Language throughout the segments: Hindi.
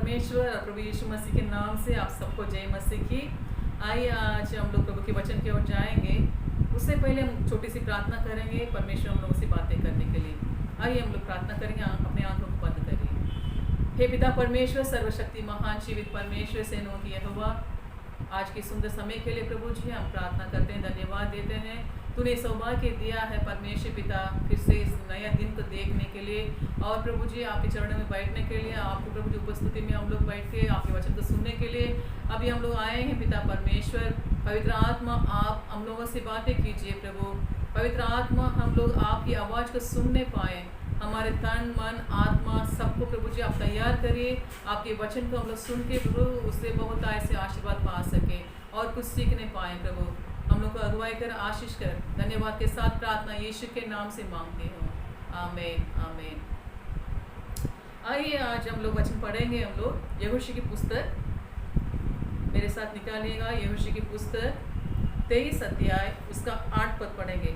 परमेश्वर और प्रभु यीशु मसीह के नाम से आप सबको जय मसीह की। आइए आज हम लोग प्रभु के वचन की ओर जाएंगे। उससे पहले हम छोटी सी प्रार्थना करेंगे परमेश्वर हम लोगों से बातें करने के लिए। आइए हम लोग प्रार्थना करेंगे, अपने आंखों को बंद करिए। हे पिता परमेश्वर, सर्वशक्ति महान जीवित परमेश्वर, सेनाओं की यहोवा, आज के सुंदर समय के लिए प्रभु जी हम प्रार्थना करते हैं, धन्यवाद देते हैं। तूने सौभाग्य दिया है परमेश्वर पिता, फिर से इस नया दिन को देखने के लिए और प्रभु जी आपके चरणों में बैठने के लिए, आपके प्रभु जी उपस्थिति में हम लोग बैठ के आपके वचन को सुनने के लिए अभी हम लोग आए हैं। पिता परमेश्वर, पवित्र आत्मा आप हम लोगों से बातें कीजिए प्रभु। पवित्र आत्मा हम लोग आपकी आवाज़ को सुनने पाएँ, हमारे तन मन आत्मा सबको प्रभु जी आप तैयार करिए। आपके वचन को हम लोग सुन के प्रभु उससे बहुत ऐसे आशीर्वाद पा सके और कुछ सीखने पाएँ प्रभु। हम लोग को अगुवाई कर, आशीष कर, धन्यवाद के साथ प्रार्थना यीशु के नाम से मांगते हो, आमीन आमीन। आइए आज हम लोग वचन पढ़ेंगे। हम लोग यहोशू की पुस्तक मेरे साथ निकालिएगा। यहोशू की पुस्तक 23 अध्याय उसका 8 पद पढ़ेंगे।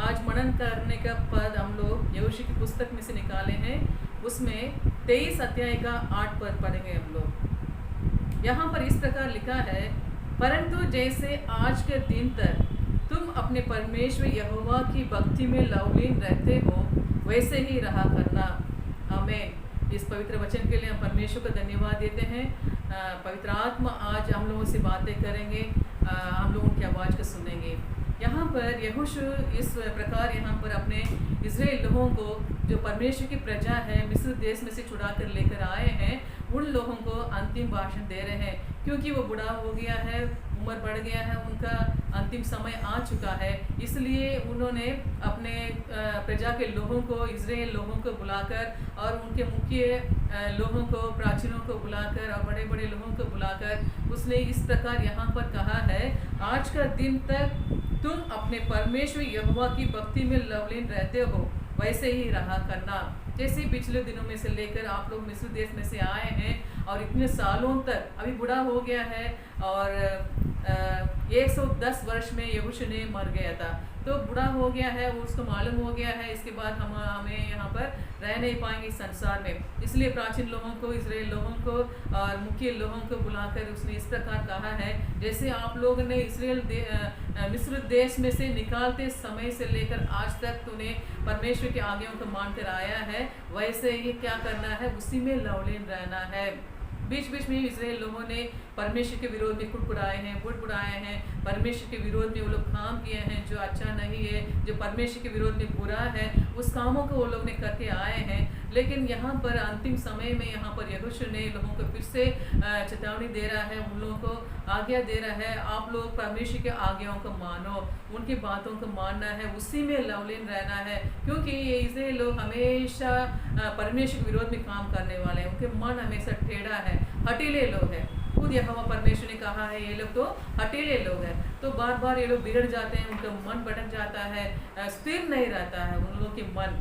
आज मनन करने का पद हम लोग यहोशू की पुस्तक में से निकाले हैं, उसमें 23 अध्याय का 8 पद पढ़ेंगे हम लोग। यहाँ पर इस प्रकार लिखा है, परंतु जैसे आज के दिन तक तुम अपने परमेश्वर यहोवा की भक्ति में लवलीन रहते हो, वैसे ही रहा करना। आमीन। इस पवित्र वचन के लिए हम परमेश्वर को धन्यवाद देते हैं। पवित्र आत्मा आज हम लोगों से बातें करेंगे, हम लोगों की आवाज़ को सुनेंगे। यहाँ पर यहोशू इस प्रकार यहाँ पर अपने इज़राइल लोगों को, जो परमेश्वर की प्रजा है, मिस्र देश में से छुड़ा कर लेकर आए हैं, उन लोगों को अंतिम भाषण दे रहे हैं, क्योंकि वो बूढ़ा हो गया है, उम्र बढ़ गया है, उनका अंतिम समय आ चुका है। इसलिए उन्होंने अपने प्रजा के लोगों को, इज़राइल लोगों को बुलाकर और उनके मुख्य लोगों को, प्राचीनों को बुलाकर और बड़े बड़े लोगों को बुलाकर उसने इस प्रकार यहाँ पर कहा है, आज का दिन तक तुम अपने परमेश्वर यहोवा की भक्ति में लवलीन रहते हो, वैसे ही रहा करना। जैसे पिछले दिनों में से लेकर आप लोग मिस्र देश में से आए हैं और इतने सालों तक, अभी बूढ़ा हो गया है और 110 वर्ष में यहोशू ने मर गया था, तो बूढ़ा हो गया है, वो उसको मालूम हो गया है इसके बाद हमें यहाँ पर रह नहीं पाएंगे संसार में। इसलिए प्राचीन लोगों को, इज़राइल लोगों को और मुख्य लोगों को बुलाकर उसने इस प्रकार कहा है, जैसे आप लोगों ने मिस्र देश में से निकालते समय से लेकर आज तक तूने परमेश्वर की आज्ञाओं को मानकर आया है, वैसे ही क्या करना है, उसी में लवलीन रहना है। बीच बीच में इज़राइल लोगों ने परमेश्वर के विरोध में कुड़कुड़ाए हैं, बुड़बुड़ाए हैं, परमेश्वर के विरोध में वो लोग काम किए हैं जो अच्छा नहीं है, जो परमेश्वर के विरोध में बुरा है, उस कामों को वो लोग ने करके आए हैं। लेकिन यहाँ पर अंतिम समय में यहाँ पर यहोशू ने लोगों को फिर से चेतावनी दे रहा है, उन लोगों को आज्ञा दे रहा है, आप लोग परमेश्वर के आज्ञाओं को मानो, उनकी बातों को मानना है, उसी में लवलीन रहना है, क्योंकि ये इज़राइल लोग हमेशा परमेश्वर के विरोध में काम करने वाले हैं, उनके मन हमेशा टेढ़ा है, हटीले लोग हैं। खुद यहोवा परमेश्वर ने कहा है ये लोग तो हटीले लोग हैं, तो बार बार ये लोग बिगड़ जाते हैं, उनका मन भटक जाता है, स्थिर नहीं रहता है उन लोगों के मन।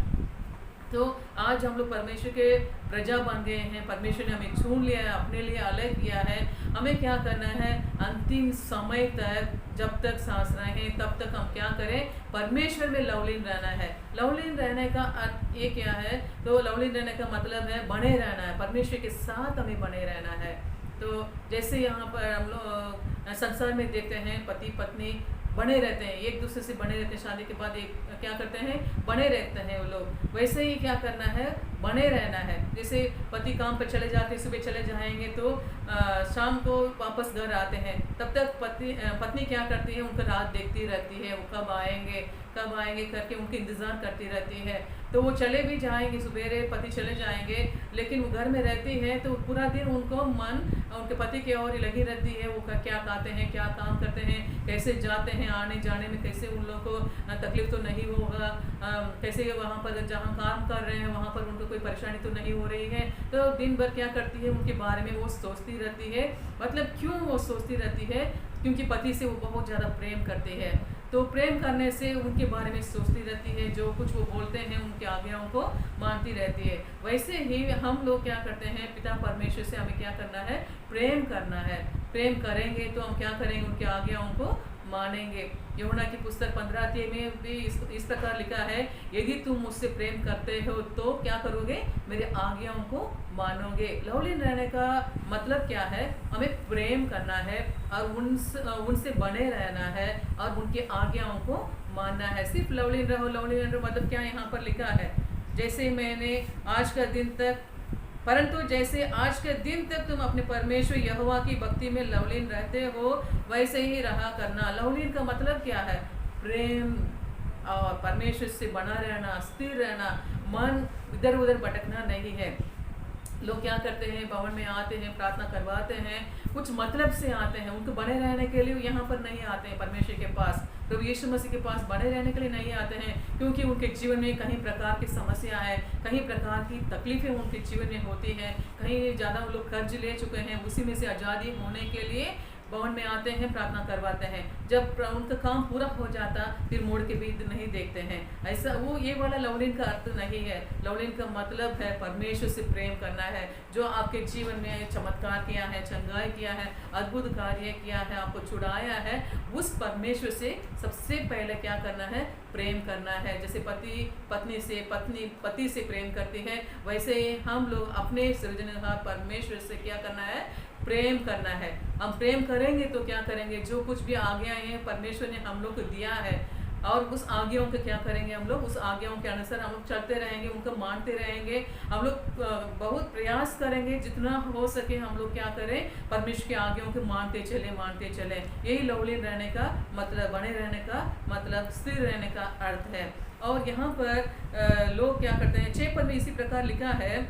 तो आज हम लोग परमेश्वर के प्रजा बन गए हैं, परमेश्वर ने हमें चुन लिया है, अपने लिए अलग किया है। हमें क्या करना है, अंतिम समय तक जब तक सांस रहें तब तक हम क्या करें, परमेश्वर में लवलीन रहना है। लवलीन रहने का अर्थ ये क्या है, तो लवलीन रहने का मतलब है बने रहना है, परमेश्वर के साथ हमें बने रहना है। तो जैसे यहाँ पर हम लोग संसार में देखते हैं, पति पत्नी बने रहते हैं, एक दूसरे से बने रहते हैं, शादी के बाद एक क्या करते हैं, बने रहते हैं वो लोग, वैसे ही क्या करना है, बने रहना है। जैसे पति काम पर चले जाते हैं, सुबह चले जाएंगे तो शाम को वापस घर आते हैं, तब तक पत्नी क्या करती है, उनका रात देखती रहती है, वो कब आएंगे करके उनके इंतज़ार करती रहती है। तो वो चले भी जाएंगे, सवेरे पति चले जाएंगे, लेकिन वो घर में रहती है तो पूरा दिन उनको मन उनके पति की ओर लगी रहती है, वो क्या खाते हैं, क्या काम करते हैं, कैसे जाते हैं, आने जाने में कैसे उन लोगों को तकलीफ तो नहीं होगा, कैसे वहाँ पर जहाँ काम कर रहे हैं वहाँ पर उनको कोई परेशानी तो नहीं हो रही है। तो दिन भर क्या करती है, उनके बारे में वो सोचती रहती है। मतलब क्यों वो सोचती रहती है, क्योंकि पति से वो बहुत ज़्यादा प्रेम करती है, तो प्रेम करने से उनके बारे में सोचती रहती है, जो कुछ वो बोलते हैं उनकी आज्ञाओं को मानती रहती है। वैसे ही हम लोग क्या करते हैं, पिता परमेश्वर से हमें क्या करना है, प्रेम करना है। प्रेम करेंगे तो हम क्या करेंगे, उनकी आज्ञाओं को मानेंगे। यूहन्ना की पुस्तक 15 अध्याय में भी इस प्रकार लिखा है, यदि तुम मुझसे प्रेम करते हो तो क्या करोगे, मेरे आज्ञाओं को मानोगे। लवलीन रहने का मतलब क्या है, हमें प्रेम करना है और उनसे बने रहना है और उनके आज्ञाओं को मानना है। सिर्फ लवलीन रहो, लवलीन रहो मतलब क्या यहाँ पर लिखा है, जैसे मैंने आज का दिन तक, परंतु जैसे आज के दिन तक तुम अपने परमेश्वर यहोवा की भक्ति में लवलीन रहते हो वैसे ही रहा करना। लवलीन का मतलब क्या है, प्रेम और परमेश्वर से बना रहना, स्थिर रहना, मन इधर उधर भटकना नहीं है। लोग क्या करते हैं, भवन में आते हैं, प्रार्थना करवाते हैं, कुछ मतलब से आते हैं, उनको बने रहने के लिए यहाँ पर नहीं आते हैं परमेश्वर के पास, प्रभु यीशु मसीह के पास बने रहने के लिए नहीं आते हैं, क्योंकि उनके जीवन में कहीं प्रकार की समस्या है, कहीं प्रकार की तकलीफें उनके जीवन में होती हैं, कहीं ज़्यादा वो लोग कर्ज ले चुके हैं, उसी में से आज़ादी होने के लिए भवन में आते हैं, प्रार्थना करवाते हैं। जब उनका काम पूरा हो जाता फिर मोड़ के भी नहीं देखते हैं। ऐसा वो ये वाला लवलीन का अर्थ नहीं है। लवलीन का मतलब है परमेश्वर से प्रेम करना है, जो आपके जीवन में चमत्कार किया है, चंगाई किया है, अद्भुत कार्य किया है, आपको छुड़ाया है, उस परमेश्वर से सबसे पहले क्या करना है, प्रेम करना है। जैसे पति पत्नी से, पत्नी पति से प्रेम करती है, वैसे ही हम लोग अपने सृजनहार परमेश्वर से क्या करना है, प्रेम करना है। हम प्रेम करेंगे तो क्या करेंगे, जो कुछ भी आज्ञाएं हैं परमेश्वर ने हम लोग को दिया है और उस आज्ञाओं को क्या करेंगे, हम लोग उस आज्ञाओं के अनुसार हम लोग चलते रहेंगे, उनको मानते रहेंगे। हम लोग बहुत प्रयास करेंगे, जितना हो सके हम लोग क्या करें, परमेश्वर की आज्ञाओं को मानते चले। यही लवलीन रहने का मतलब, बने रहने का मतलब, स्थिर रहने का अर्थ है। और यहाँ पर लोग क्या करते हैं, 6 पद में इसी प्रकार लिखा है,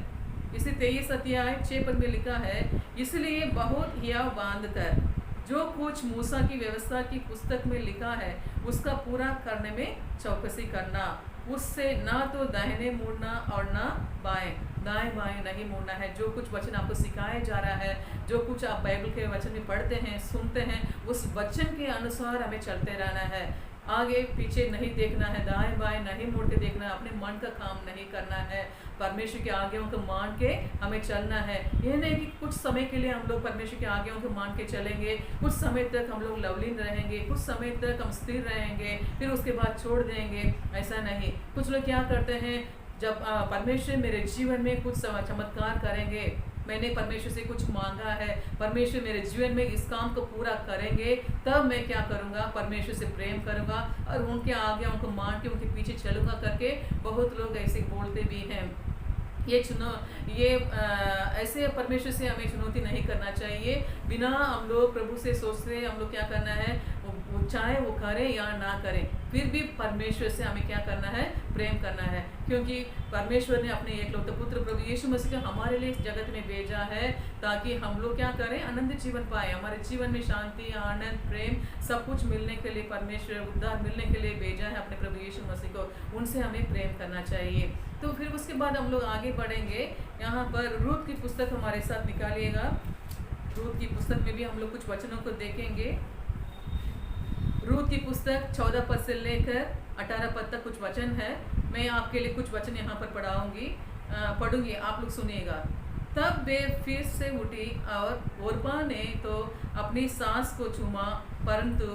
इसी 23 अध्याय 6 पद में लिखा है, इसलिए बहुत हियाव बांध कर जो कुछ मूसा की व्यवस्था की पुस्तक में लिखा है उसका पूरा करने में चौकसी करना, उससे ना तो दाहिने मुड़ना और ना दाएं बाएं नहीं मुड़ना है। जो कुछ वचन आपको सिखाया जा रहा है, जो कुछ आप बाइबल के वचन में पढ़ते हैं, सुनते हैं, उस वचन के अनुसार हमें चलते रहना है। आगे पीछे नहीं देखना है, दाएं बाएं नहीं मुड़ के देखना है, अपने मन का काम नहीं करना है, परमेश्वर की आज्ञाओं को मान के हमें चलना है। यह नहीं कि कुछ समय के लिए हम लोग परमेश्वर की आज्ञाओं को मान के चलेंगे, कुछ समय तक हम लोग लवलीन रहेंगे, कुछ समय तक हम स्थिर रहेंगे, फिर उसके बाद छोड़ देंगे, ऐसा नहीं। कुछ लोग क्या करते हैं, जब परमेश्वर मेरे जीवन में कुछ चमत्कार करेंगे, मैंने परमेश्वर से कुछ मांगा है, परमेश्वर मेरे जीवन में इस काम को पूरा करेंगे, तब मैं क्या करूँगा, परमेश्वर से प्रेम करूँगा और उनके आज्ञाओं को मान के उनके पीछे चलूँगा करके बहुत लोग ऐसे बोलते भी हैं। ऐसे परमेश्वर से हमें चुनौती नहीं करना चाहिए। बिना हम लोग प्रभु से सोचते हम लोग क्या करना है, वो चाहे वो करें या ना करें, फिर भी परमेश्वर से हमें क्या करना है, प्रेम करना है। क्योंकि परमेश्वर ने अपने एकलौते पुत्र प्रभु यीशु मसीह को हमारे लिए इस जगत में भेजा है ताकि हम लोग क्या करें, आनंद जीवन पाए, हमारे जीवन में शांति, आनंद, प्रेम सब कुछ मिलने के लिए परमेश्वर उद्धार मिलने के लिए भेजा है अपने प्रभु यीशु मसीह को। उनसे हमें प्रेम करना चाहिए। तो फिर उसके बाद हम लोग आगे बढ़ेंगे। यहाँ पर रूत की पुस्तक हमारे साथ निकालिएगा। रूत की पुस्तक में भी हम लोग कुछ वचनों को देखेंगे। रूत की पुस्तक 14 पद से लेकर 18 पद तक कुछ वचन है। मैं आपके लिए कुछ वचन यहाँ पर पढ़ूंगी, आप लोग सुनिएगा। तब वे फिर से उठी और ओर्पा ने तो अपनी सास को चूमा, परंतु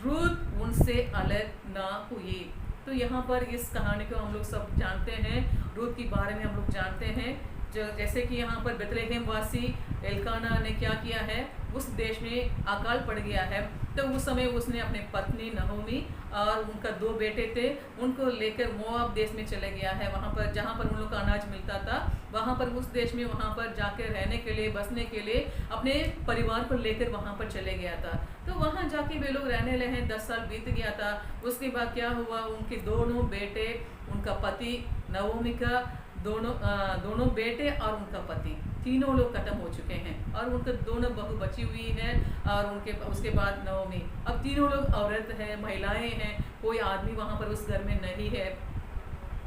रूत उनसे अलग ना हुई। तो यहाँ पर इस कहानी को हम लोग सब जानते हैं, रूत के बारे में हम लोग जानते हैं। जैसे कि यहाँ पर बेथलेहम वासी एल्काना ने क्या किया है, उस देश में अकाल पड़ गया है, तो उस समय उसने अपने पत्नी नहोमी और उनका 2 बेटे थे, उनको लेकर मोआब देश में चले गया है। वहाँ पर जहाँ पर उन लोग का अनाज मिलता था, वहाँ पर उस देश में वहाँ पर जाकर रहने के लिए, बसने के लिए अपने परिवार को लेकर वहाँ पर चले गया था। तो वहाँ जाके वे लोग रहने लगे, 10 साल बीत गया था। उसके बाद क्या हुआ, उनके दोनों बेटे, उनका पति, नवोमी का दोनों बेटे और उनका पति, तीनों लोग खत्म हो चुके हैं और उनके दोनों बहू बची हुई है और उसके बाद नवोमी। अब तीनों लोग औरत है, महिलाएं हैं, कोई आदमी वहाँ पर उस घर में नहीं है।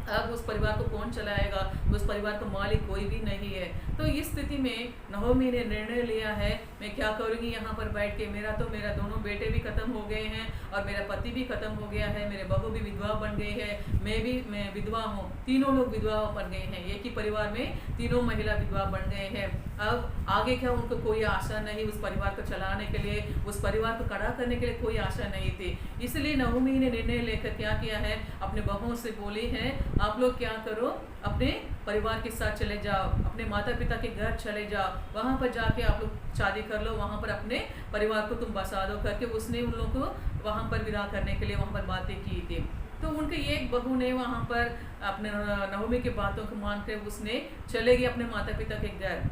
अब उस परिवार को कौन चलाएगा, उस परिवार का मालिक कोई भी नहीं है। तो इस स्थिति में नहोमी ने निर्णय लिया है मैं क्या करूँगी यहाँ पर बैठ के, मेरा दोनों बेटे भी ख़त्म हो गए हैं और मेरा पति भी ख़त्म हो गया है, मेरे बहू भी विधवा बन गई है, मैं विधवा हूँ, तीनों लोग विधवा बन गए हैं, एक ही परिवार में तीनों महिला विधवा बन गए हैं। अब आगे क्या, उनको कोई आशा नहीं, उस परिवार को चलाने के लिए, उस परिवार को खड़ा करने के लिए कोई आशा नहीं थी। इसलिए नहोमी ने निर्णय लेकर क्या किया है, अपने बहुओं से बोली है, आप लोग क्या करो, अपने परिवार के साथ चले जाओ, अपने माता पिता के घर चले जाओ, वहाँ पर जाके आप लोग शादी कर लो, वहाँ पर अपने परिवार को तुम बसा दो करके उसने उन लोगों को वहाँ पर विदा करने के लिए वहाँ पर बातें की थी। तो उनके एक बहू ने वहाँ पर अपने नहोमी की बातों को मानकर उसने चलेगी अपने माता पिता के घर।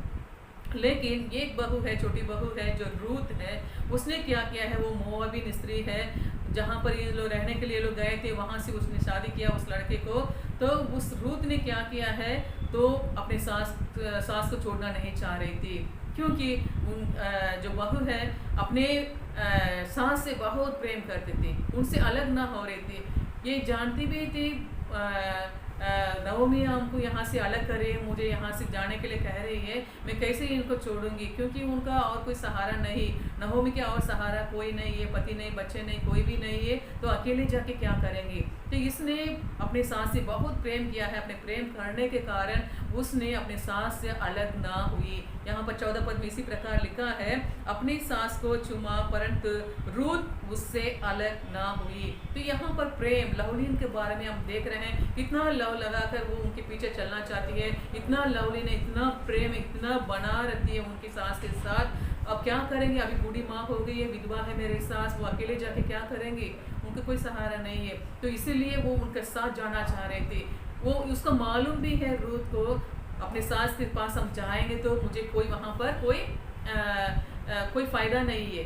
लेकिन एक बहू है, छोटी बहू है जो रूत है, उसने क्या किया है, वो मोआबी स्त्री है, जहाँ पर ये लोग रहने के लिए लोग गए थे, वहाँ से उसने शादी किया उस लड़के को। तो उस रूत ने क्या किया है, तो अपने सास को छोड़ना नहीं चाह रही थी, क्योंकि जो बहू है अपने सास से बहुत प्रेम करती थी, उनसे अलग ना हो रही थी। ये जानती भी थी नहोमी हमको यहाँ से अलग करे, मुझे यहाँ से जाने के लिए कह रही है, मैं कैसे इनको छोड़ूंगी, क्योंकि उनका और कोई सहारा नहीं, नहोमी के और सहारा कोई नहीं है, पति नहीं, बच्चे नहीं, कोई भी नहीं है, तो अकेले जाके क्या करेंगी। तो इसने अपने सास से बहुत प्रेम किया है, अपने प्रेम करने के कारण उसने अपने सास से अलग ना हुई। यहाँ पर 14 पद में इसी प्रकार लिखा है, अपनी सास को चुमा परंतु रूत उससे अलग ना हुई। तो यहाँ पर प्रेम, लवलीन के बारे में हम देख रहे हैं, कितना लव लगाकर वो उनके पीछे चलना चाहती है, इतना लवलीन है, इतना प्रेम, इतना बना रहती है उनकी सास के साथ। अब क्या करेंगे, अभी बूढ़ी माँ हो गई है, विधवा है मेरी सास, वो अकेले जाके क्या करेंगे, उनका कोई सहारा नहीं है। तो इसीलिए वो उनके साथ जाना चाह रहे थे। वो उसको मालूम भी है रूत को, अपने सास के पास हम जाएंगे तो मुझे कोई वहाँ पर कोई फ़ायदा नहीं है,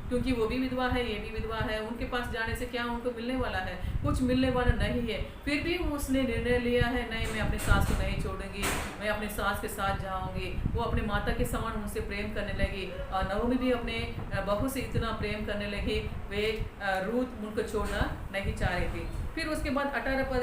क्योंकि वो भी विधवा है, ये भी विधवा है, उनके पास जाने से क्या उनको मिलने वाला है, कुछ मिलने वाला नहीं है। फिर भी उसने निर्णय लिया है, नहीं मैं अपने सास को नहीं छोड़ूंगी, मैं अपने सास के साथ जाऊंगी। वो अपने माता के समान उनसे प्रेम करने लगी और नहोमी भी अपने बहू से इतना प्रेम करने लगी, वे रूत उनको छोड़ना नहीं चाह रही थी। फिर उसके बाद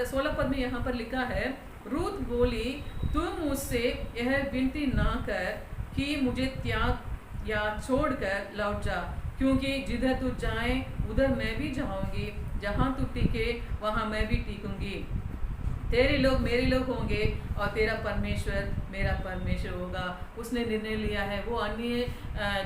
16 पद में यहाँ पर लिखा है, रूत बोली, तुम मुझसे यह विनती ना कर कि मुझे त्याग या छोड़कर लौट जा, क्योंकि जिधर तू जाए उधर मैं भी जाऊंगी, जहाँ तू टिके वहाँ मैं भी टिकूंगी। तेरे लोग मेरे लोग होंगे और तेरा परमेश्वर मेरा परमेश्वर होगा। उसने निर्णय लिया है, वो अन्य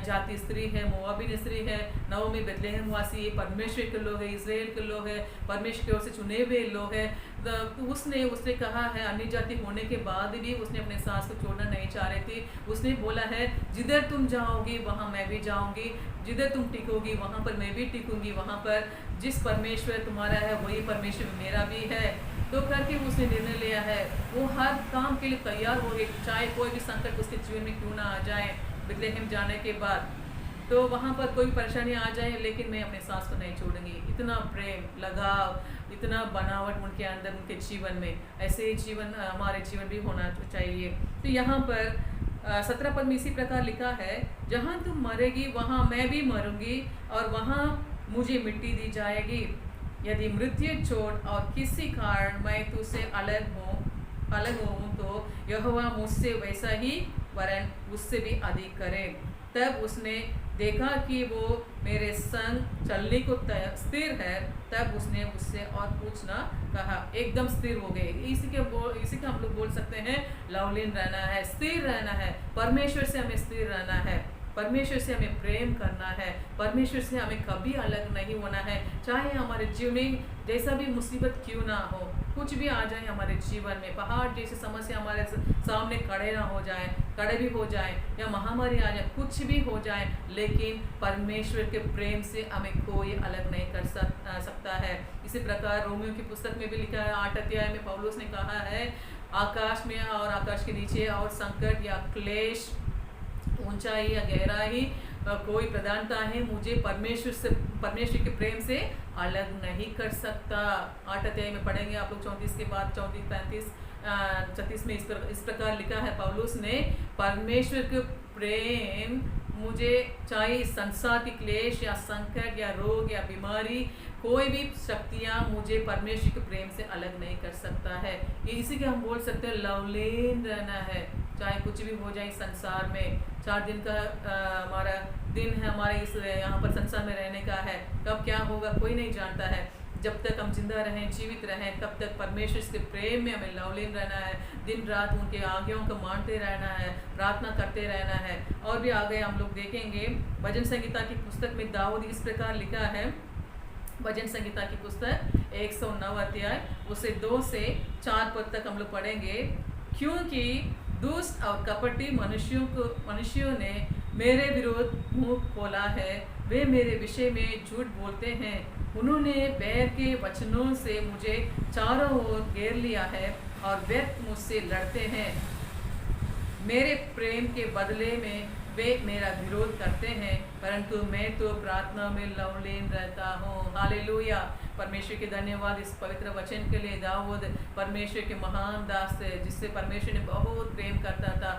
जाति स्त्री है, मोआबी स्त्री है, नहोमी बेथलेहम वासी है, परमेश्वर के लोग है, इस्राएल के लोग है, परमेश्वर की ओर से चुने हुए लोग है। तो उसने कहा है, अन्य जाति होने के बाद भी उसने अपने सास को छोड़ना नहीं चाह रही थी। उसने बोला है, जिधर तुम जाओगी वहाँ मैं भी जाऊँगी, जिधर तुम टिकोगी वहाँ पर मैं भी टिकूंगी, वहाँ पर जिस परमेश्वर तुम्हारा है वही परमेश्वर मेरा भी है। तो करके उसने निर्णय लिया है, वो हर काम के लिए तैयार हो गई, चाहे कोई भी संकट उसके जीवन में क्यों ना आ जाए। बेथलेहम जाने के बाद तो वहाँ पर कोई परेशानी आ जाए, लेकिन मैं अपने सास को नहीं छोड़ूंगी। इतना प्रेम, लगाव, इतना बनावट उनके अंदर, उनके जीवन में, ऐसे ही जीवन हमारे जीवन भी होना चाहिए। तो यहाँ पर 17 पद में इसी प्रकार लिखा है, जहाँ तुम मरेगी वहाँ मैं भी मरूंगी और वहाँ मुझे मिट्टी दी जाएगी। यदि मृत्यु चोट और किसी कारण मैं तुझसे अलग हूँ तो यहोवा मुझसे वैसा ही वरन उससे भी अधिक करे। तब उसने देखा कि वो मेरे संग चलने को स्थिर है, तब उसने उससे और कुछ ना कहा, एकदम स्थिर हो गए। इसी का हम लोग बोल सकते हैं, लवलीन रहना है, स्थिर रहना है, परमेश्वर से हमें स्थिर रहना है, परमेश्वर से हमें प्रेम करना है, परमेश्वर से हमें कभी अलग नहीं होना है। चाहे हमारे जीवन में जैसा भी मुसीबत क्यों ना हो, कुछ भी आ जाए हमारे जीवन में, पहाड़ जैसी समस्या हमारे सामने खड़े भी हो जाए या महामारी आ जाए, कुछ भी हो जाए, लेकिन परमेश्वर के प्रेम से हमें कोई अलग नहीं कर सकता है। इसी प्रकार रोमियो की पुस्तक में भी लिखा है, 8 अध्याय में पौलुस ने कहा है, आकाश में और आकाश के नीचे और संकट या क्लेश, ऊंचाई या गहराई, कोई प्रधानता है, मुझे परमेश्वर के प्रेम से अलग नहीं कर सकता। 8 अध्याय में पढ़ेंगे आप लोग, 34 के बाद 34, 35, 36 में इस प्रकार लिखा है पौलुस ने, परमेश्वर के प्रेम मुझे, चाहे संसार की क्लेश या संकट या रोग या बीमारी, कोई भी शक्तियाँ मुझे परमेश्वर के प्रेम से अलग नहीं कर सकता है। इसी के हम बोल सकते हैं, लवलीन रहना है, चाहे कुछ भी हो जाए संसार में, 4 दिन का हमारा दिन है, हमारे इस यहाँ पर संसार में रहने का है। कब क्या होगा कोई नहीं जानता है। जब तक हम जिंदा रहें, जीवित रहें, तब तक परमेश्वर के प्रेम में हमें लवलीन रहना है। दिन रात उनके आज्ञाओं को मानते रहना है, प्रार्थना करते रहना है। और भी आगे हम लोग देखेंगे भजन संहिता की पुस्तक में दाऊद इस प्रकार लिखा है। भजन संहिता की पुस्तक 109 अध्याय उसे 2 से 4 पद तक हम लोग पढ़ेंगे। क्योंकि दुष्ट और कपटी मनुष्यों ने मेरे विरोध मुंह खोला है, वे मेरे विषय में झूठ बोलते हैं। उन्होंने बैर के वचनों से मुझे चारों ओर घेर लिया है और व्यर्थ मुझसे लड़ते हैं। मेरे प्रेम के बदले में वे मेरा विरोध करते हैं, परंतु मैं तो प्रार्थना में लवलीन रहता हूँ। हालेलुया। परमेश्वर के धन्यवाद इस पवित्र वचन के लिए। दाऊद परमेश्वर के महान दास थे, जिससे परमेश्वर ने बहुत प्रेम करता था।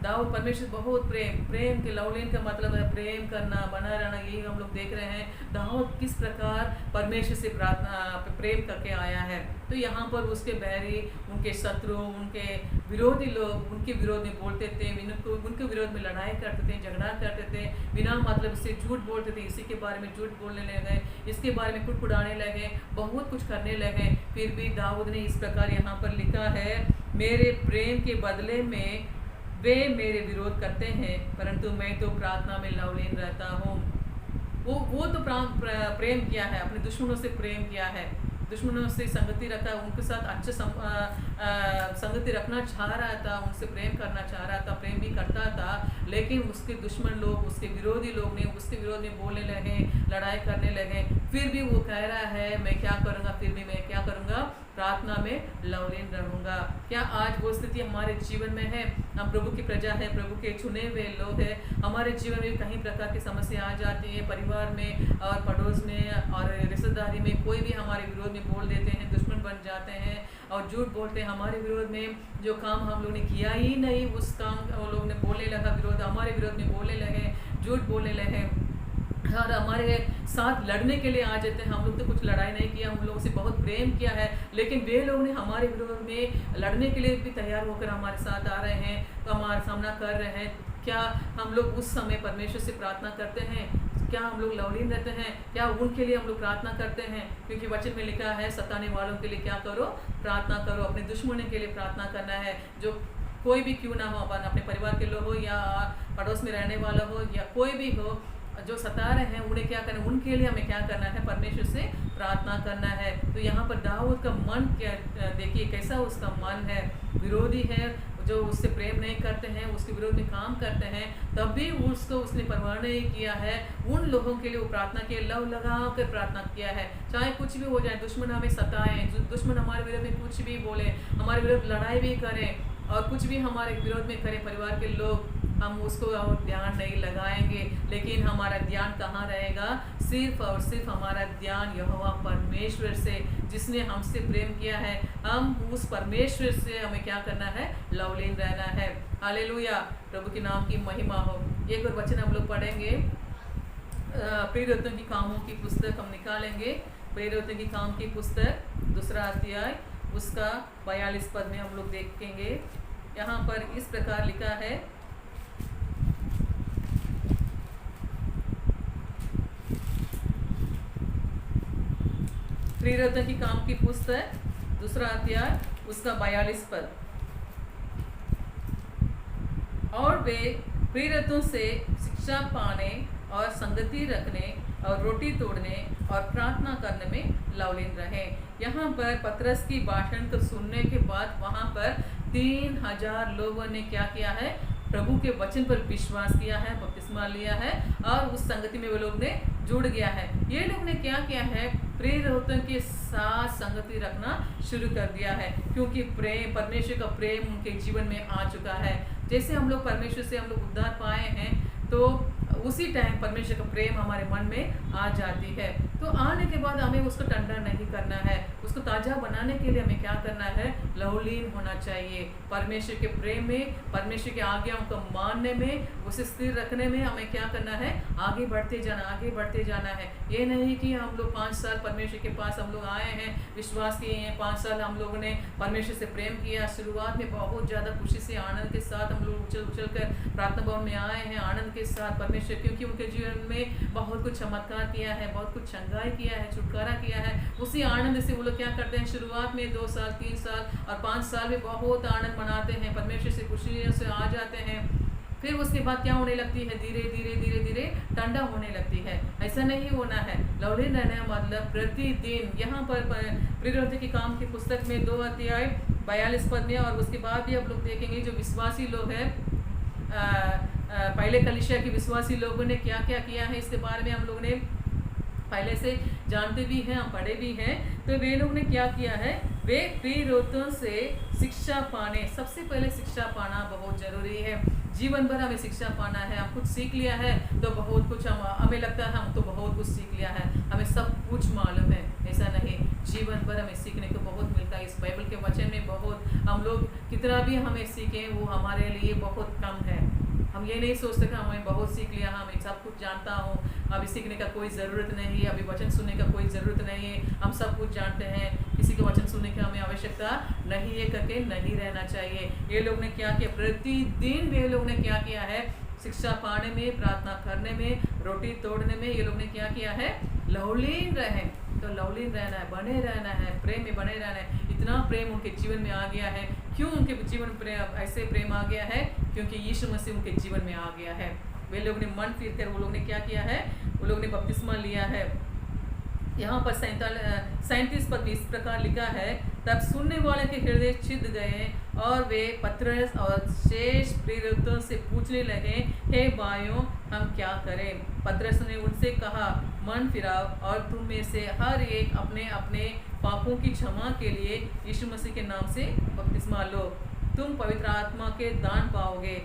दाऊद परमेश्वर बहुत प्रेम के लवलीन का मतलब है प्रेम करना, बना रहना। यही हम लोग देख रहे हैं दाऊद किस प्रकार परमेश्वर से प्रेम करके आया है। तो यहाँ पर उसके बैरी, उनके शत्रु, उनके विरोधी लोग उनके विरोध में बोलते थे, उनके विरोध में लड़ाई करते थे, झगड़ा करते थे, बिना मतलब से झूठ बोलते थे। इसी के बारे में झूठ बोलने लगे, इसके बारे में कुड़कुड़ाने लगे, बहुत कुछ करने लगे। फिर भी दाऊद ने इस प्रकार यहाँ पर लिखा है, मेरे प्रेम के बदले में वे मेरे विरोध करते हैं, परंतु मैं तो प्रार्थना में लवलीन रहता हूँ। वो तो प्रेम किया है, अपने दुश्मनों से प्रेम किया है, दुश्मनों से संगति रखा, उनके साथ अच्छे संगति रखना चाह रहा था, उनसे प्रेम करना चाह रहा था, प्रेम भी करता था। लेकिन उसके दुश्मन लोग, उसके विरोधी लोग ने उसके विरोध में बोलने लगे, लड़ाई करने लगे। फिर भी वो कह रहा है मैं क्या करूँगा, फिर भी मैं क्या करूँगा, प्रार्थना में लवलीन रहूँगा। क्या आज वो स्थिति हमारे जीवन में है? हम प्रभु की प्रजा है, प्रभु के चुने हुए लोग हैं। हमारे जीवन में कई प्रकार की समस्या आ जाती है, परिवार में और पड़ोस में और रिश्तेदारी में। कोई भी हमारे विरोध में बोल देते हैं, दुश्मन बन जाते हैं और झूठ बोलते हैं हमारे विरोध में। जो काम हम लोग ने किया ही नहीं, उस काम वो लोग ने बोलने लगा, विरोध हमारे विरोध में बोलने लगे, झूठ बोलने लगे और हमारे साथ लड़ने के लिए आ जाते हैं। हम लोग तो कुछ लड़ाई नहीं किया, हम लोगों से बहुत प्रेम किया है, लेकिन वे लोग ने हमारे विरोध में लड़ने के लिए भी तैयार होकर हमारे साथ आ रहे हैं, तो हमारा सामना कर रहे हैं। क्या हम लोग उस समय परमेश्वर से प्रार्थना करते हैं? क्या हम लोग लवलीन रहते हैं? क्या उनके लिए हम लोग प्रार्थना करते हैं? क्योंकि वचन में लिखा है सताने वालों के लिए क्या करो, प्रार्थना करो। अपने दुश्मनों के लिए प्रार्थना करना है, जो कोई भी क्यों ना हो, अपने परिवार के लोग हो या पड़ोस में रहने वाला हो या कोई भी हो, जो सता रहे हैं उन्हें क्या करना, उनके लिए हमें क्या करना है, परमेश्वर से प्रार्थना करना है। तो यहाँ पर दाऊद का मन क्या, देखिए कैसा उसका मन है। विरोधी है, जो उससे प्रेम नहीं करते हैं, उसके विरोध में काम करते हैं, तब भी उसने परवाह नहीं किया है। उन लोगों के लिए वो प्रार्थना किया, लव लगा कर प्रार्थना किया है। चाहे कुछ भी हो जाए, दुश्मन हमें सताएं, दुश्मन हमारे विरोध में कुछ भी बोले, हमारे विरोध लड़ाई भी करें और कुछ भी हमारे विरोध में करें परिवार के लोग, हम उसको और ध्यान नहीं लगाएंगे। लेकिन हमारा ध्यान कहाँ रहेगा? सिर्फ और सिर्फ हमारा ध्यान यहोवा परमेश्वर से, जिसने हमसे प्रेम किया है। हम उस परमेश्वर से हमें क्या करना है, लवलीन रहना है। हालेलुया, प्रभु के नाम की महिमा हो। एक और वचन हम लोग पढ़ेंगे, प्रेरितों की कामों की पुस्तक हम निकालेंगे। प्रेरितों की काम की पुस्तक 2 अध्याय उसका 42 पद में हम लोग देखेंगे। यहाँ पर इस प्रकार लिखा है, प्रेरितों की काम की पुस्तक 2 अध्याय उसका 42 पद। और वे प्रेरितों से शिक्षा पाने और संगति रखने और रोटी तोड़ने और प्रार्थना करने में लवलीन रहे। यहाँ पर पतरस की भाषण को सुनने के बाद वहाँ पर 3000 लोगों ने क्या किया है, प्रभु के वचन पर विश्वास किया है, बपतिस्मा लिया है और उस संगति में वो लोग ने जुड़ गया है। ये लोग ने क्या किया है, प्रेरितों के साथ संगति रखना शुरू कर दिया है, क्योंकि प्रेम, परमेश्वर का प्रेम उनके जीवन में आ चुका है। जैसे हम लोग परमेश्वर से हम लोग उद्धार पाए हैं, तो उसी टाइम परमेश्वर का प्रेम हमारे मन में आ जाती है। तो आने के बाद हमें उसको ठंडा नहीं करना है, उसको ताज़ा बनाने के लिए हमें क्या करना है, लवलीन होना चाहिए परमेश्वर के प्रेम में, परमेश्वर की आज्ञाओं को मानने में, उसे स्थिर रखने में हमें क्या करना है, आगे बढ़ते जाना, आगे बढ़ते जाना है। ये नहीं कि हम लोग 5 साल परमेश्वर के पास हम लोग आए हैं, विश्वास किए हैं, 5 साल हम लोगों ने परमेश्वर से प्रेम किया, शुरुआत में बहुत ज़्यादा खुशी से आनंद के साथ हम लोग उछल उछल कर प्रार्थना भवन में आए हैं, आनंद के साथ परमेश्वर, क्योंकि उनके जीवन में बहुत कुछ चमत्कार किया है, बहुत कुछ चंगाई किया है, छुटकारा किया है। उसी आनंद से वो लोग क्या करते हैं, शुरुआत में 2 साल 3 साल और 5 साल में बहुत आनंद मनाते हैं, परमेश्वर से खुशी से आ जाते हैं। फिर उसके बाद क्या होने लगती है, धीरे धीरे धीरे धीरे ठंडा होने लगती है। ऐसा नहीं होना है, लवलीन रहना मतलब प्रतिदिन। यहाँ पर प्रियव्रत के काम की पुस्तक में 2 अध्याय 42 पद में, और उसके बाद भी आप लोग देखेंगे जो विश्वासी लोग हैं, पहले कलीसिया के विश्वासी लोगों ने क्या क्या किया है, इसके बारे में हम लोग ने पहले से जानते भी हैं, हम पढ़े भी हैं। तो वे लोग ने क्या किया है, वे प्रियव्रतों से शिक्षा पाने, सबसे पहले शिक्षा पाना बहुत जरूरी है। जीवन भर हमें शिक्षा पाना है। हम कुछ सीख लिया है तो बहुत कुछ हमें लगता है हम तो बहुत कुछ सीख लिया है, हमें सब कुछ मालूम है, ऐसा नहीं। जीवन भर हमें सीखने को बहुत मिलता है। इस बाइबल के वचन में बहुत, हम लोग कितना भी हमें सीखें वो हमारे लिए बहुत कम है। हम ये नहीं सोचते कि हमें बहुत सीख लिया, हमें सब कुछ जानता हूँ, अभी सीखने का कोई ज़रूरत नहीं है, अभी वचन सुनने का कोई ज़रूरत नहीं है, हम सब कुछ जानते हैं, किसी के वचन सुनने की हमें आवश्यकता नहीं है करके नहीं रहना चाहिए। ये लोग ने क्या किया, प्रतिदिन वे लोग ने क्या किया है, शिक्षा पाने में, प्रार्थना करने में, रोटी तोड़ने में, ये लोग ने क्या किया है, लवलीन रहे। तो लवलीन रहना है, बने रहना है, प्रेम में बने रहना है। इतना प्रेम उनके जीवन में आ गया है। क्यों उनके जीवन में प्रेम, ऐसे प्रेम आ गया है, क्योंकि यीशु मसीह उनके जीवन में आ गया है। वे लोग ने मन फिर कर वो लोग ने क्या किया है, वो लोग ने बपतिस्मा लिया है। यहाँ पर 37 पद इस प्रकार लिखा है, तब सुनने वाले के हृदय छिद गए और वे पतरस और शेष प्रेरितों से पूछने लगे, हे भाइयों, हम क्या करें। पतरस ने उनसे कहा, मन फिराओ और तुम में से हर एक अपने अपने पापों की क्षमा के लिए यीशु मसीह के नाम से बपतिस्मा लो, तुम पवित्र आत्मा के दान पाओगे,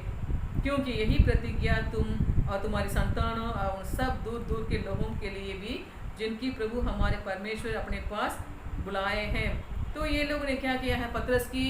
क्योंकि यही प्रतिज्ञा तुम और तुम्हारी संतानों और सब दूर दूर के लोगों के लिए भी, जिनकी प्रभु हमारे परमेश्वर अपने पास बुलाए हैं। तो ये लोग ने क्या किया है, पतरस की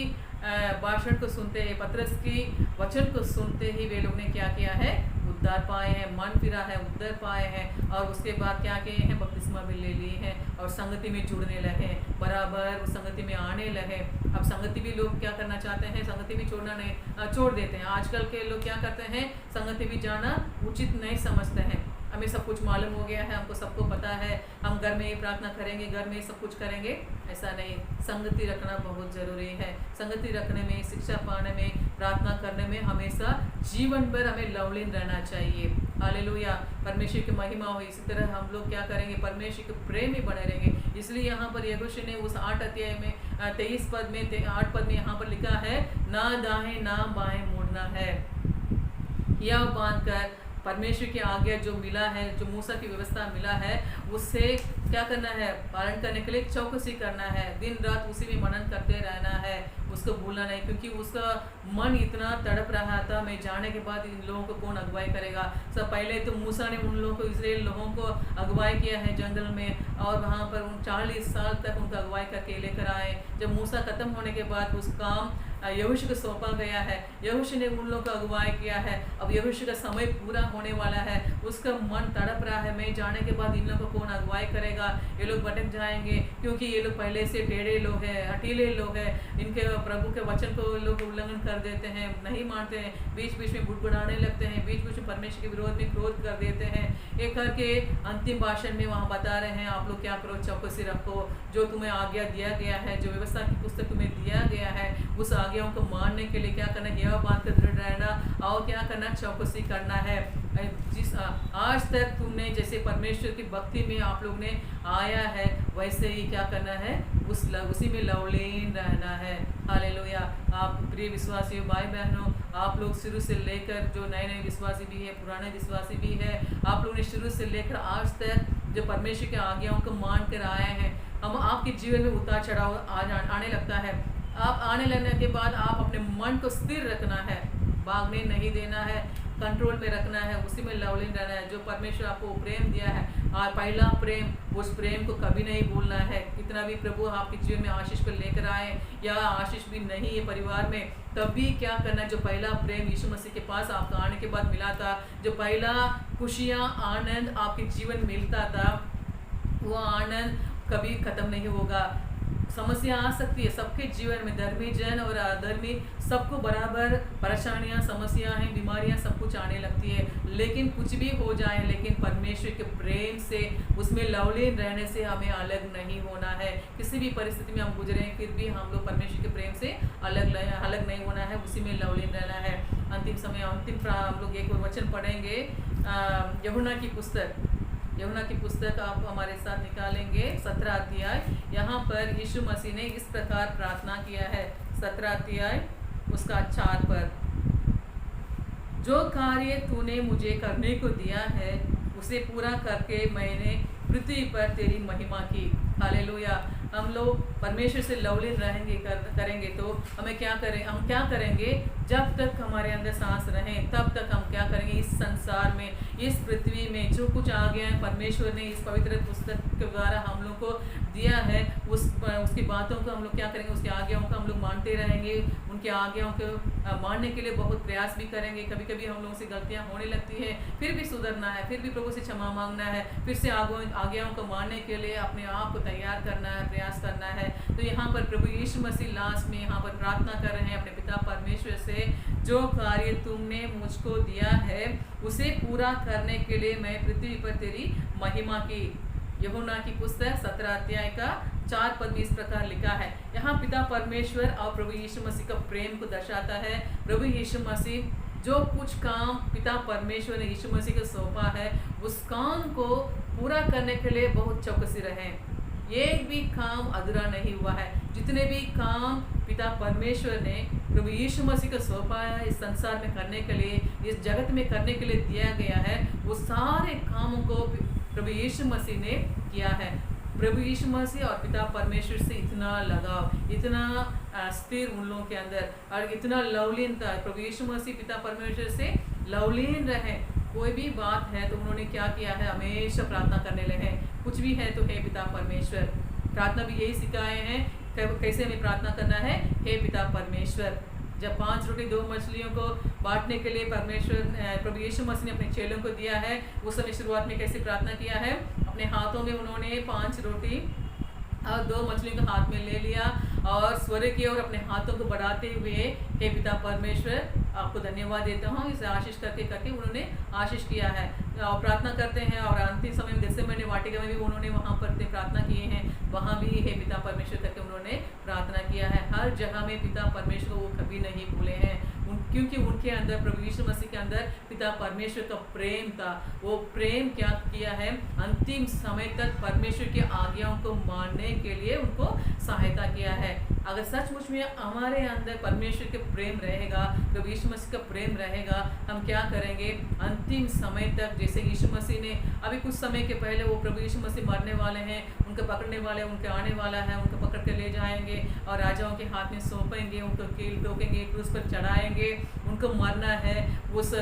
भाषण को सुनते हैं, पतरस की वचन को सुनते ही वे लोग ने क्या किया है, उद्धार पाए हैं, मन फिरा है, उद्धार पाए हैं, और उसके बाद क्या किए हैं, बपतिस्मा भी ले लिए हैं और संगति में जुड़ने लगे, बराबर उस संगति में आने लगे। अब संगति भी लोग क्या करना चाहते हैं, संगति भी छोड़ना नहीं, छोड़ देते हैं। आजकल के लोग क्या करते हैं, संगति भी जाना उचित नहीं समझते हैं। हमें सब कुछ मालूम हो गया है, हमको सबको पता है, हम घर में ही प्रार्थना करेंगे, घर में ही सब कुछ करेंगे, ऐसा नहीं। संगति रखना बहुत ज़रूरी है। संगति रखने में, शिक्षा पाने में, प्रार्थना करने में हमेशा जीवन भर हमें लवलीन रहना चाहिए। हालेलुया, परमेश्वर की महिमा हो। इसी तरह हम लोग क्या करेंगे, परमेश्वर के प्रेम में बने रहेंगे। इसलिए यहाँ पर यहोशू ने उस 8 अध्याय में 23 पद में 8 पद में यहाँ पर लिखा है, ना दाएं ना बाएं मुड़ना है, यह बांध कर परमेश्वर की आज्ञा जो मिला है, जो मूसा की व्यवस्था मिला है, उससे क्या करना है, पालन करने के लिए चौकसी करना है, दिन रात उसी में मनन करते रहना है, उसको भूलना नहीं। क्योंकि उसका मन इतना तड़प रहा था, मैं जाने के बाद इन लोगों को कौन अगुवाई करेगा। सब पहले तो मूसा ने उन लोगों को, इस्राएल लोगों को अगुवाई किया है जंगल में, और वहाँ पर उन 40 साल तक उनका अगुवाई करके लेकर आए। जब मूसा खत्म होने के बाद उस काम यहोशू को सौंपा गया है, यहोशू ने उन लोगों को अगुवाई किया है। अब यहोशू का समय पूरा होने वाला है, उसका मन तड़प रहा है, मैं जाने के बाद इन लोगों को कौन अगुवाई करेगा, ये लोग भटक जाएंगे, क्योंकि ये लोग पहले से टेढ़े लोग हैं, हठीले लोग हैं, इनके प्रभु के वचन को लोग उल्लंघन कर देते हैं, नहीं मानते हैं, बीच बीच में बुड़बुड़ाने लगते हैं, बीच बीच में परमेश्वर के विरोध में क्रोध कर देते हैं। एक करके अंतिम भाषण में वहाँ बता रहे हैं, आप लोग क्या करो, चौकसी रखो, जो तुम्हें आज्ञा दिया गया है, जो व्यवस्था की पुस्तक तुम्हें दिया गया है, उस आज्ञाओं को मानने के लिए क्या करना है, यह बात कर दृढ़ रहना, और क्या करना, चौकसी करना है। जिस आज तक तुमने जैसे परमेश्वर की भक्ति में आप लोग ने आया है, वैसे ही क्या करना है, उसी में लवलीन रहना है। हालेलुया। आप प्रिय विश्वासी भाई बहनों, आप लोग शुरू से लेकर, जो नए नए विश्वासी भी है, पुराने विश्वासी भी है, आप लोग ने शुरू से लेकर आज तक जो परमेश्वर की आज्ञाओं को मान कर आए हैं, हम आपके जीवन में उतार चढ़ाव आने लगता है। आप आने लगने के बाद आप अपने मन को स्थिर रखना है, भागने नहीं देना है। कंट्रोल में रखना है, उसी में लवलीन रहना है। जो परमेश्वर आपको प्रेम दिया है, पहला प्रेम, उस प्रेम को कभी नहीं भूलना है। कितना भी प्रभु आपके जीवन में आशीष को लेकर आए या आशीष भी नहीं है परिवार में, तब भी क्या करना है, जो पहला प्रेम यीशु मसीह के पास आपका आने के बाद मिला था, जो पहला खुशियाँ आनंद आपके जीवन मिलता था, वो आनंद कभी खत्म नहीं होगा। समस्या आ सकती है सबके जीवन में, धर्मी जन और अधर्मी सबको बराबर परेशानियां, समस्या हैं, बीमारियां सब कुछ आने लगती है। लेकिन कुछ भी हो जाए, लेकिन परमेश्वर के प्रेम से, उसमें लवलीन रहने से हमें अलग नहीं होना है। किसी भी परिस्थिति में हम गुजरे हैं, फिर भी हम लोग परमेश्वर के प्रेम से अलग नहीं होना है, उसी में लवलीन रहना है। अंतिम समय हम लोग एक और वचन पढ़ेंगे, यूहन्ना की पुस्तक आप हमारे साथ निकालेंगे, 17 अध्याय। यहाँ पर यीशु मसीह ने इस प्रकार प्रार्थना किया है, 17 अध्याय उसका 4 पर, जो कार्य तूने मुझे करने को दिया है उसे पूरा करके मैंने पृथ्वी पर तेरी महिमा की। हालेलुया। हम लोग परमेश्वर से लवलीन रहेंगे, करेंगे तो हम क्या करेंगे, जब तक हमारे अंदर सांस रहें तब तक हम क्या करेंगे, इस संसार में, इस पृथ्वी में जो कुछ आ गया है परमेश्वर ने इस पवित्र पुस्तक के द्वारा हम लोग को दिया है, उसकी बातों को हम लोग क्या करेंगे, उसकी आज्ञाओं को हम लोग मानते रहेंगे। उनकी आज्ञाओं को मानने के लिए बहुत प्रयास भी करेंगे। कभी कभी हम लोगों से गलतियां होने लगती है, फिर भी सुधरना है, फिर भी प्रभु से क्षमा मांगना है, फिर से आज्ञाओं को मानने के लिए अपने आप को तैयार करना है, प्रयास करना है। तो यहाँ पर प्रभु यीशु मसीह लास्ट में यहाँ पर प्रार्थना कर रहे हैं अपने पिता परमेश्वर से, जो कार्य तुमने मुझको दिया है उसे पूरा करने के लिए मैं पृथ्वी पर तेरी महिमा की। यूहन्ना की पुस्तक 17 अध्याय का 4 पद भी इस प्रकार लिखा है। यहाँ पिता परमेश्वर और प्रभु यीशु मसीह का प्रेम को दर्शाता है। प्रभु यीशु मसीह जो कुछ काम पिता परमेश्वर ने यीशु मसीह को सौंपा है, उस काम को पूरा करने के लिए बहुत चौकसी रहे। एक भी काम अधूरा नहीं हुआ है। जितने भी काम पिता परमेश्वर ने प्रभु यीशु मसीह को सौंपा है इस संसार में करने के लिए, इस जगत में करने के लिए दिया गया है, वो सारे कामों को प्रभु यीशु मसीह ने किया है। प्रभु यीशु मसीह और पिता परमेश्वर से इतना लगाव, इतना स्थिर उन लोगों के अंदर, और इतना लवलीन था। प्रभु यीशु मसीह पिता परमेश्वर से लवलीन रहे। कोई भी बात है तो उन्होंने क्या किया है, हमेशा प्रार्थना करने लगे। कुछ भी है तो हे पिता परमेश्वर। प्रार्थना भी यही सिखाए हैं, कैसे हमें प्रार्थना करना है, हे पिता परमेश्वर। जब 5 रोटी 2 मछलियों को बांटने के लिए प्रभु यीशु मसीह ने अपने चेलों को दिया है, उस समय शुरुआत में कैसे प्रार्थना किया है, अपने हाथों में उन्होंने 5 रोटी और 2 मछलियों को हाथ में ले लिया और स्वर्ग की ओर अपने हाथों को बढ़ाते हुए, हे पिता परमेश्वर आपको धन्यवाद देता हूँ, इसे आशीष करके उन्होंने आशीष किया है और प्रार्थना करते हैं। और अंतिम समय में गेत्सेमनी वाटिका में भी उन्होंने वहाँ पर प्रार्थना किए हैं, वहाँ भी हे पिता परमेश्वर करके उन्होंने प्रार्थना किया है। हर जगह में पिता परमेश्वर को वो कभी नहीं भूले हैं, क्योंकि उनके अंदर, प्रभु यीशु मसीह के अंदर पिता परमेश्वर का प्रेम था। वो प्रेम क्या किया है, अंतिम समय तक परमेश्वर की आज्ञाओं को मानने के लिए उनको सहायता किया है। अगर सचमुच में हमारे अंदर परमेश्वर के प्रेम रहेगा, प्रभु यीशु मसीह का प्रेम रहेगा, हम क्या करेंगे, अंतिम समय तक, जैसे यीशु मसीह ने अभी कुछ समय के पहले, वो प्रभु यीशु मसीह मरने वाले हैं, उनको पकड़ने वाले, उनके आने वाला है, उनको पकड़ के ले जाएंगे और राजाओं के हाथ में सौंपेंगे, उनको कील ठोकेंगे, क्रूस पर चढ़ाएंगे, उनको मरना है। उस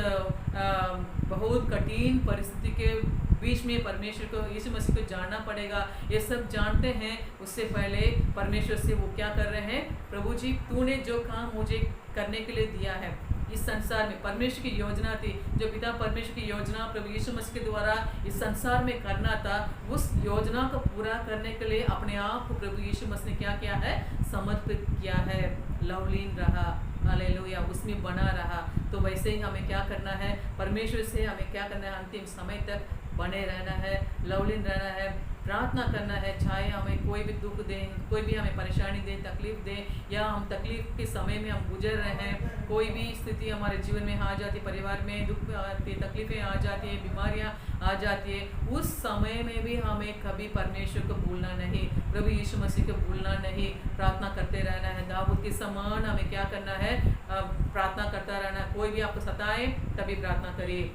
बहुत कठिन परिस्थिति के बीच में परमेश्वर को, यीशु मसीह को जानना पड़ेगा। ये सब जानते हैं, उससे पहले परमेश्वर से वो क्या कर रहे हैं, प्रभु जी तूने जो काम मुझे करने के लिए दिया है इस संसार में, परमेश्वर की योजना थी, जो पिता परमेश्वर की योजना प्रभु यीशु मसीह के द्वारा इस संसार में करना था, उस योजना को पूरा करने के लिए अपने आप को प्रभु यीशु मसीह ने क्या किया है, समर्पित किया है, लवलीन रहा, हालेलुया, उसमें बना रहा। तो वैसे ही हमें क्या करना है, परमेश्वर से हमें क्या करना है, अंतिम समय तक बने रहना है, लवलीन रहना है, प्रार्थना करना है। चाहे हमें कोई भी दुख दें, कोई भी हमें परेशानी दें, तकलीफ दें, या हम तकलीफ के समय में हम गुजर रहे हैं, कोई भी स्थिति हमारे जीवन में आ जाती है, परिवार में दुख आती है, तकलीफें आ जाती है, बीमारियां आ जाती है, उस समय में भी हमें कभी परमेश्वर को भूलना नहीं, प्रभु यीशु मसीह को भूलना नहीं, प्रार्थना करते रहना है। दाऊद के समान हमें क्या करना है, प्रार्थना करता रहना। कोई भी आपको सताए तभी प्रार्थना करिए,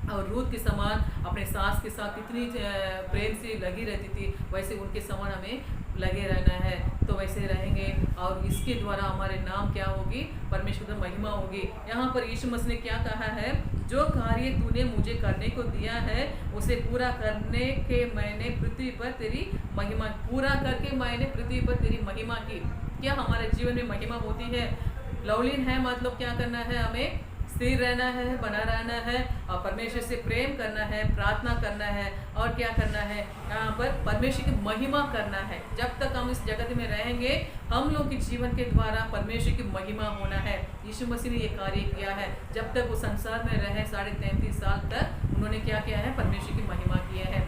और रूथ के समान अपने सास के साथ इतनी प्रेम से लगी रहती थी, वैसे उनके समान हमें लगे रहना है। तो वैसे रहेंगे और इसके द्वारा हमारे नाम क्या होगी, परमेश्वर की महिमा होगी। यहाँ पर यीशु मसीह ने क्या कहा है, जो कार्य तूने मुझे करने को दिया है उसे पूरा करने के मैंने पृथ्वी पर तेरी महिमा, पूरा करके मैंने पृथ्वी पर तेरी महिमा की। क्या हमारे जीवन में महिमा होती है? लवलीन है मतलब क्या करना है, हमें स्थिर रहना है, बना रहना है और परमेश्वर से प्रेम करना है, प्रार्थना करना है और क्या करना है, यहाँ पर परमेश्वर की महिमा करना है। जब तक हम इस जगत में रहेंगे हम लोग के जीवन के द्वारा परमेश्वर की महिमा होना है। यीशु मसीह ने ये कार्य किया है, जब तक वो संसार में रहे 33.5 साल तक उन्होंने क्या किया है, परमेश्वर की महिमा किया है।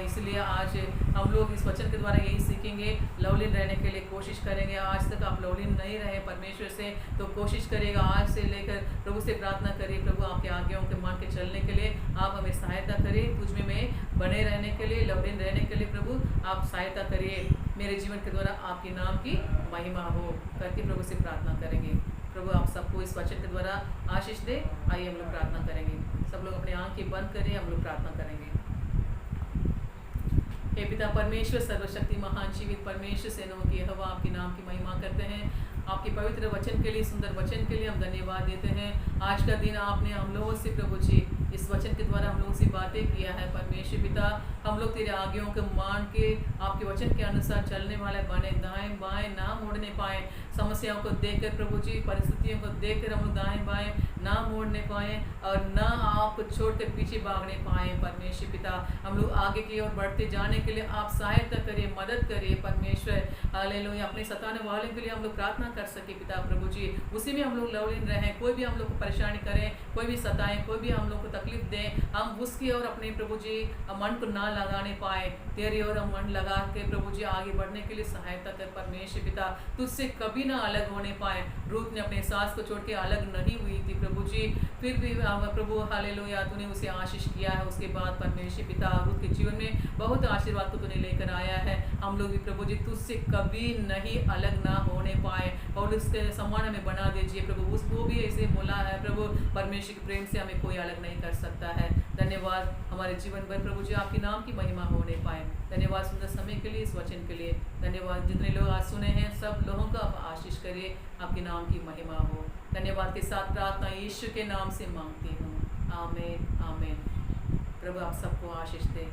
इसलिए आज हम लोग इस वचन के द्वारा यही सीखेंगे, लवलीन रहने के लिए कोशिश करेंगे। आज तक आप लवलीन नहीं रहे परमेश्वर से, तो कोशिश करिएगा आज से लेकर प्रभु से प्रार्थना करिए, प्रभु आपके आज्ञाओं के मान के चलने के लिए आप हमें सहायता करिए, तुझ में बने रहने के लिए, लवलीन रहने के लिए प्रभु आप सहायता करिए। मेरे जीवन के द्वारा आपके नाम की महिमा हो करके प्रभु से प्रार्थना करेंगे। प्रभु आप सबको इस वचन के द्वारा आशीष दे। आइए हम लोग प्रार्थना करेंगे। सब लोग अपने आंखें बंद करें, हम लोग प्रार्थना करेंगे। हे पिता परमेश्वर, सर्वशक्ति महान जीवित परमेश्वर, सेनाओं की यहोवा, आपके नाम की महिमा करते हैं। आपके पवित्र वचन के लिए, सुंदर वचन के लिए हम धन्यवाद देते हैं। आज का दिन आपने हम लोगों से प्रभु जी इस वचन के द्वारा हम लोगों से बातें किया है। परमेश्वर पिता, हम लोग तेरे आज्ञाओं को मान के आपके वचन के अनुसार चलने वाले बने, दाएं बाएं ना मुड़ने पाए। समस्याओं को देखकर प्रभु जी, परिस्थितियों को देखकर हम लोग दाएं बाएं ना मोड़ने पाए और ना आपको छोड़कर पीछे भागने पाए। परमेश्वर पिता, हम लोग आगे की ओर बढ़ते जाने के लिए आप सहायता करिए, मदद करिए परमेश्वर। हालेलुया। अपने सताने वाले के लिए हम लोग प्रार्थना कर सके पिता प्रभु जी, उसी में हम लोग लवलीन रहें। कोई भी हम लोग को परेशानी करें, कोई भी सताएं, कोई भी हम लोग को तकलीफ दें, हम उसकी ओर अपने प्रभु जी मन को ना लगाने पाए। तेरी ओर हम मन लगा के प्रभु जी आगे बढ़ने के लिए सहायता कर परमेश्वर पिता। तुझसे कभी ना अलग होने पाए। रूथ ने अपने सास को छोड़ के अलग नहीं हुई थी प्रभु जी, फिर भी प्रभु हालेलुया तूने उसे आशीष किया है। उसके बाद परमेश्वर पिता रूथ के जीवन में बहुत आशीर्वाद को तूने लेकर आया है। हम लोग भी प्रभु जी तुझसे कभी नहीं अलग ना होने पाए और उसके समान हमें बना दीजिए प्रभु। उसको भी ऐसे बोला है प्रभु, परमेश्वर के प्रेम से हमें कोई अलग नहीं कर सकता है। धन्यवाद हमारे जीवन भर प्रभु जी आपके नाम की महिमा होने पाए। धन्यवाद सुंदर समय के लिए, इस वचन के लिए धन्यवाद। जितने लोग आज सुने हैं सब लोगों का आप आशीष करिए, आपके नाम की महिमा हो। धन्यवाद के साथ प्रार्थना यीशु के नाम से मांगती हूँ, आमीन आमीन। प्रभु आप सबको आशीष दे।